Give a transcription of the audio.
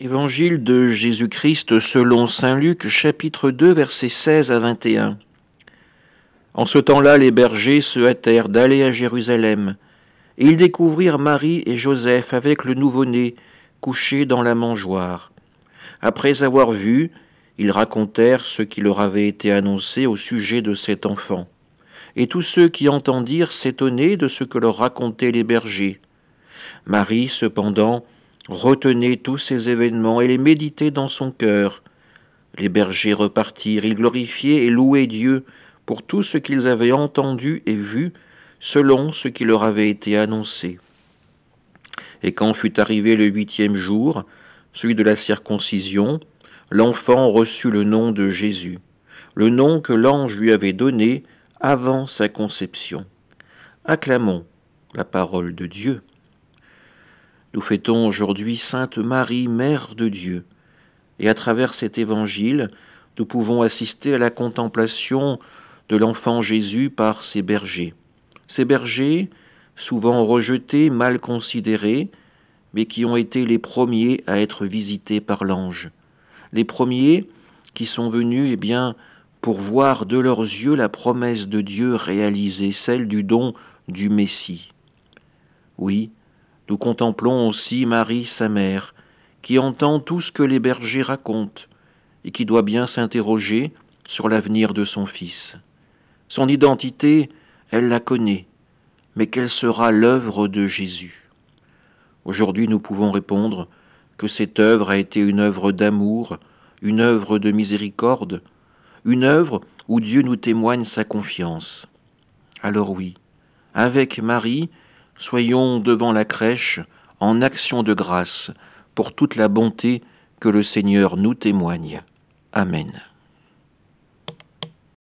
Évangile de Jésus-Christ selon saint Luc, chapitre 2, versets 16 à 21. En ce temps-là, les bergers se hâtèrent d'aller à Jérusalem, et ils découvrirent Marie et Joseph avec le nouveau-né, couché dans la mangeoire. Après avoir vu, ils racontèrent ce qui leur avait été annoncé au sujet de cet enfant. Et tous ceux qui entendirent s'étonnaient de ce que leur racontaient les bergers. Marie, cependant, retenait tous ces événements et les méditait dans son cœur. Les bergers repartirent, ils glorifiaient et louaient Dieu pour tout ce qu'ils avaient entendu et vu, selon ce qui leur avait été annoncé. Et quand fut arrivé le 8e jour, celui de la circoncision, l'enfant reçut le nom de Jésus, le nom que l'ange lui avait donné avant sa conception. Acclamons la parole de Dieu. Nous fêtons aujourd'hui Sainte Marie, Mère de Dieu, et à travers cet évangile, nous pouvons assister à la contemplation de l'enfant Jésus par ses bergers. Ces bergers, souvent rejetés, mal considérés, mais qui ont été les premiers à être visités par l'ange. Les premiers qui sont venus, pour voir de leurs yeux la promesse de Dieu réalisée, celle du don du Messie. Oui, nous contemplons aussi Marie, sa mère, qui entend tout ce que les bergers racontent et qui doit bien s'interroger sur l'avenir de son fils. Son identité, elle la connaît, mais quelle sera l'œuvre de Jésus? Aujourd'hui, nous pouvons répondre que cette œuvre a été une œuvre d'amour, une œuvre de miséricorde, une œuvre où Dieu nous témoigne sa confiance. Alors oui, avec Marie, soyons devant la crèche en action de grâce pour toute la bonté que le Seigneur nous témoigne. Amen.